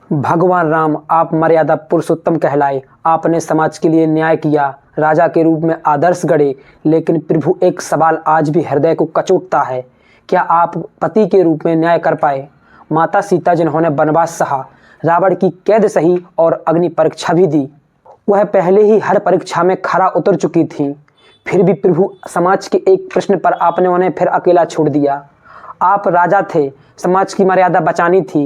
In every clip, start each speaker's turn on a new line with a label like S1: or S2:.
S1: भगवान राम, आप मर्यादा पुरुषोत्तम कहलाए। आपने समाज के लिए न्याय किया, राजा के रूप में आदर्श गढ़े। लेकिन प्रभु, एक सवाल आज भी हृदय को कचोटता है। क्या आप पति के रूप में न्याय कर पाए? माता सीता, जिन्होंने वनवास सहा, रावण की कैद सही और अग्नि परीक्षा भी दी, वह पहले ही हर परीक्षा में खरा उतर चुकी थी। फिर भी प्रभु, समाज के एक प्रश्न पर आपने उन्हें फिर अकेला छोड़ दिया। आप राजा थे, समाज की मर्यादा बचानी थी,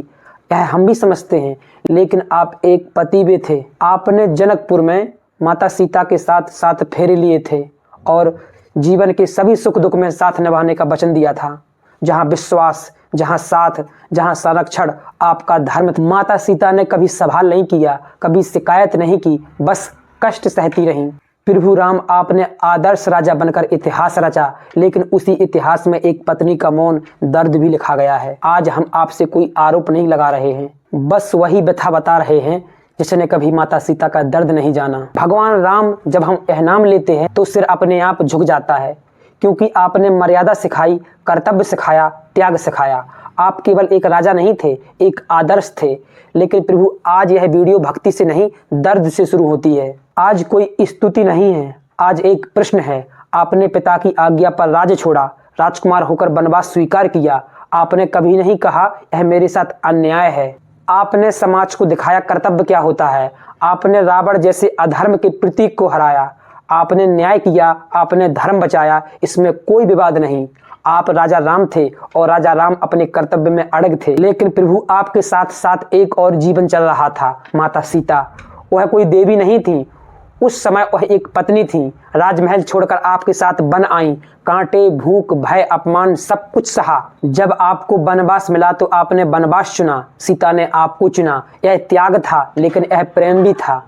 S1: यह हम भी समझते हैं, लेकिन आप एक पति भी थे। आपने जनकपुर में माता सीता के साथ 7 फेरे लिए थे और जीवन के सभी सुख दुख में साथ निभाने का वचन दिया था। जहाँ विश्वास, जहाँ साथ, जहाँ संरक्षण आपका धर्म। माता सीता ने कभी सवाल नहीं किया, कभी शिकायत नहीं की, बस कष्ट सहती रहीं। प्रभु राम, आपने आदर्श राजा बनकर इतिहास रचा, लेकिन उसी इतिहास में एक पत्नी का मौन दर्द भी लिखा गया है। आज हम आपसे कोई आरोप नहीं लगा रहे हैं, बस वही व्यथा बता रहे हैं जिसने कभी माता सीता का दर्द नहीं जाना। भगवान राम, जब हम यह नाम लेते हैं तो सिर अपने आप झुक जाता है, क्योंकि आपने मर्यादा सिखाई, कर्तव्य सिखाया, त्याग सिखाया। आप केवल एक राजा नहीं थे, एक आदर्श थे। लेकिन प्रभु, आज यह वीडियो भक्ति से नहीं, दर्द से शुरू होती है। आज कोई स्तुति नहीं है, आज एक प्रश्न है। आपने पिता की आज्ञा पर राज्य छोड़ा, राजकुमार होकर वनवास स्वीकार किया। आपने कभी नहीं कहा यह मेरे साथ अन्याय है। आपने समाज को दिखाया कर्तव्य क्या होता है। आपने रावण जैसे अधर्म के प्रतीक को हराया। आपने न्याय किया, आपने धर्म बचाया, इसमें कोई विवाद नहीं। आप राजा राम थे और राजा राम अपने कर्तव्य में अड़ग थे। लेकिन प्रभु, आपके साथ साथ एक और जीवन चल रहा था, माता सीता। वह कोई देवी नहीं थी, उस समय वह एक पत्नी थी। राजमहल छोड़कर आपके साथ वन आई, कांटे, भूख, भय, अपमान सब कुछ सहा। जब आपको वनवास मिला तो आपने वनवास चुना, सीता ने आपको चुना। यह त्याग था, लेकिन यह प्रेम भी था।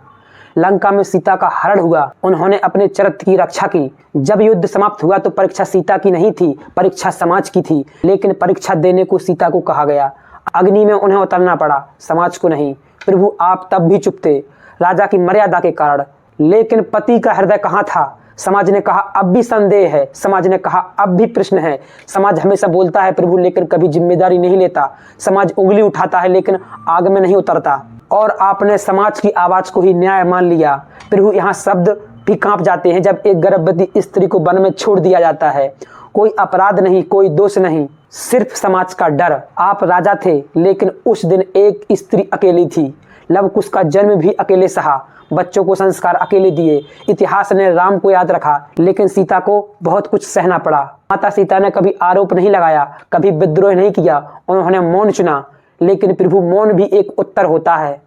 S1: लंका में सीता का हरण हुआ, उन्होंने अपने चरित्र की रक्षा की। जब युद्ध समाप्त हुआ तो परीक्षा सीता की नहीं थी, परीक्षा समाज की थी। लेकिन परीक्षा देने को सीता को कहा गया, अग्नि में उन्हें उतरना पड़ा, समाज को नहीं। प्रभु, आप तब भी चुप थे, राजा की मर्यादा के कारण। लेकिन पति का हृदय कहाँ था? समाज ने कहा अब भी संदेह है, समाज ने कहा अब भी प्रश्न है। समाज हमेशा बोलता है प्रभु, लेकिन कभी जिम्मेदारी नहीं लेता। समाज उंगली उठाता है, लेकिन आग में नहीं उतरता। और आपने समाज की आवाज को ही न्याय मान लिया। प्रभु, यहाँ शब्द भी कांप जाते हैं जब एक गर्भवती स्त्री को वन में छोड़ दिया जाता है। कोई अपराध नहीं, कोई दोष नहीं, सिर्फ समाज का डर। आप राजा थे, लेकिन उस दिन एक स्त्री अकेली थी। लव कुश का जन्म भी अकेले सहा, बच्चों को संस्कार अकेले दिए। इतिहास ने राम को याद रखा, लेकिन सीता को बहुत कुछ सहना पड़ा। माता सीता ने कभी आरोप नहीं लगाया, कभी विद्रोह नहीं किया, उन्होंने मौन चुना। लेकिन प्रभु, मौन भी एक उत्तर होता है,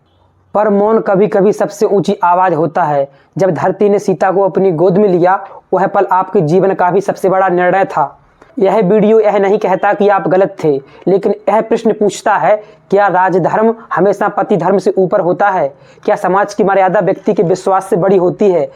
S1: पर मौन कभी कभी सबसे ऊंची आवाज होता है। जब धरती ने सीता को अपनी गोद में लिया, वह पल आपके जीवन का भी सबसे बड़ा निर्णय था। यह वीडियो यह नहीं कहता कि आप गलत थे, लेकिन यह प्रश्न पूछता है, क्या राजधर्म हमेशा पति धर्म से ऊपर होता है? क्या समाज की मर्यादा व्यक्ति के विश्वास से बड़ी होती है?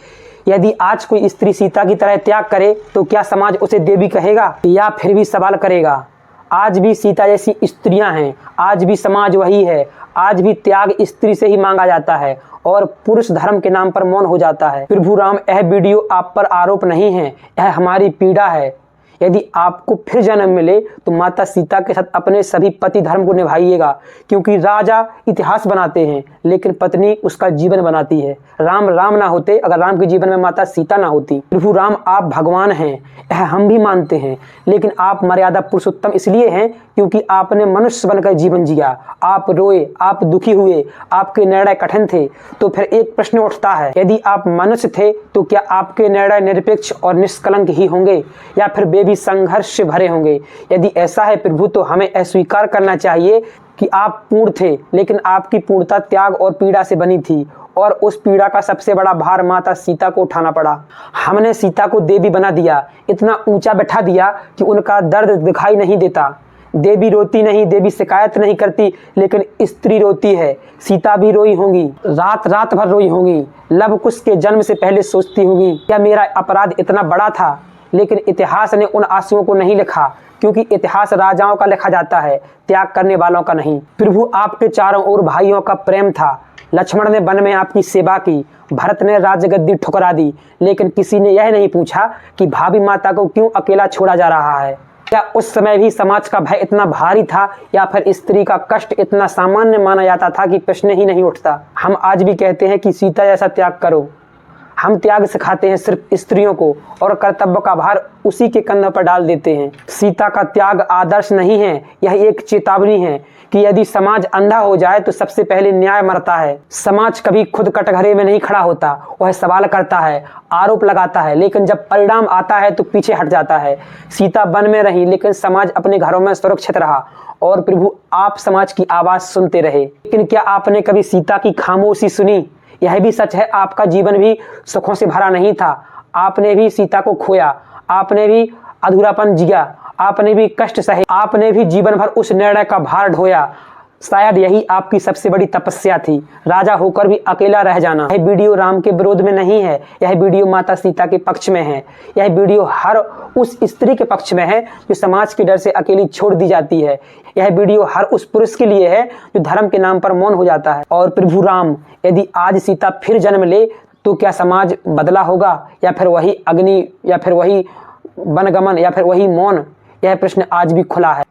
S1: यदि आज कोई स्त्री सीता की तरह त्याग करे तो क्या समाज उसे देवी कहेगा या फिर भी सवाल करेगा? आज भी सीता जैसी स्त्रियां हैं, आज भी समाज वही है, आज भी त्याग स्त्री से ही मांगा जाता है और पुरुष धर्म के नाम पर मौन हो जाता है। प्रभु राम, यह वीडियो आप पर आरोप नहीं है, यह हमारी पीड़ा है। यदि आपको फिर जन्म मिले तो माता सीता के साथ अपने सभी पति धर्म को निभाइएगा, क्योंकि राजा इतिहास बनाते हैं, लेकिन पत्नी उसका जीवन बनाती है। राम राम ना होते अगर राम के जीवन में माता सीता ना होती। प्रभु राम, आप भगवान हैं, यह हम भी मानते हैं, लेकिन आप मर्यादा पुरुषोत्तम इसलिए हैं क्योंकि आपने मनुष्य बनकर जीवन जिया। आप रोए, आप दुखी हुए, आपके निर्णय कठिन थे। तो फिर एक प्रश्न उठता है, यदि आप मनुष्य थे तो क्या आपके निर्णय निरपेक्ष और निष्कलंक ही होंगे या फिर वे भी संघर्ष से भरे होंगे? यदि ऐसा है प्रभु, तो हमें अस्वीकार करना चाहिए कि आप पूर्ण थे, लेकिन आपकी पूर्णता त्याग और पीड़ा से बनी थी, और उस पीड़ा का सबसे बड़ा भार माता सीता को उठाना पड़ा। हमने सीता को देवी बना दिया, इतना ऊंचा बैठा दिया कि उनका दर्द दिखाई नहीं देता। देवी रोती नहीं, देवी शिकायत नहीं करती, लेकिन स्त्री रोती है। सीता भी रोई होंगी, रात रात भर रोई होंगी, लव कुश के जन्म से पहले सोचती होंगी, क्या मेरा अपराध इतना बड़ा था? लेकिन इतिहास ने उन आंसुओं को नहीं लिखा, क्योंकि इतिहास राजाओं का लिखा जाता है, त्याग करने वालों का नहीं। प्रभु, आपके चारों ओर भाइयों का प्रेम था। लक्ष्मण ने वन में आपकी सेवा की, भरत ने राजगद्दी ठुकरा दी, लेकिन किसी ने यह नहीं पूछा कि भाभी माता को क्यों अकेला छोड़ा जा रहा है। क्या उस समय भी समाज का भय इतना भारी था या फिर स्त्री का कष्ट इतना सामान्य माना जाता था कि प्रश्न ही नहीं उठता। हम आज भी कहते हैं कि सीता जैसा त्याग करो। हम त्याग सिखाते हैं सिर्फ स्त्रियों को और कर्तव्य का भार उसी के कंधों पर डाल देते हैं। सीता का त्याग आदर्श नहीं है, यह एक चेतावनी है कि यदि समाज अंधा हो जाए तो सबसे पहले न्याय मरता है। समाज कभी खुद कटघरे में नहीं खड़ा होता, वह सवाल करता है, आरोप लगाता है, लेकिन जब परिणाम आता है तो पीछे हट जाता है। सीता वन में रही लेकिन समाज अपने घरों में सुरक्षित रहा और प्रभु आप समाज की आवाज सुनते रहे। लेकिन क्या आपने कभी सीता की खामोशी सुनी? यह भी सच है, आपका जीवन भी सुखों से भरा नहीं था। आपने भी सीता को खोया, आपने भी अधूरापन जिया, आपने भी कष्ट सहे, आपने भी जीवन भर उस निर्णय का भार ढोया। शायद यही आपकी सबसे बड़ी तपस्या थी, राजा होकर भी अकेला रह जाना। यह वीडियो राम के विरोध में नहीं है, यह वीडियो माता सीता के पक्ष में है। यह वीडियो हर उस स्त्री के पक्ष में है जो समाज के डर से अकेली छोड़ दी जाती है। यह वीडियो हर उस पुरुष के लिए है जो धर्म के नाम पर मौन हो जाता है। और प्रभु राम, यदि आज सीता फिर जन्म ले तो क्या समाज बदला होगा या फिर वही अग्नि या फिर वही वनगमन या फिर वही मौन? यह प्रश्न आज भी खुला है।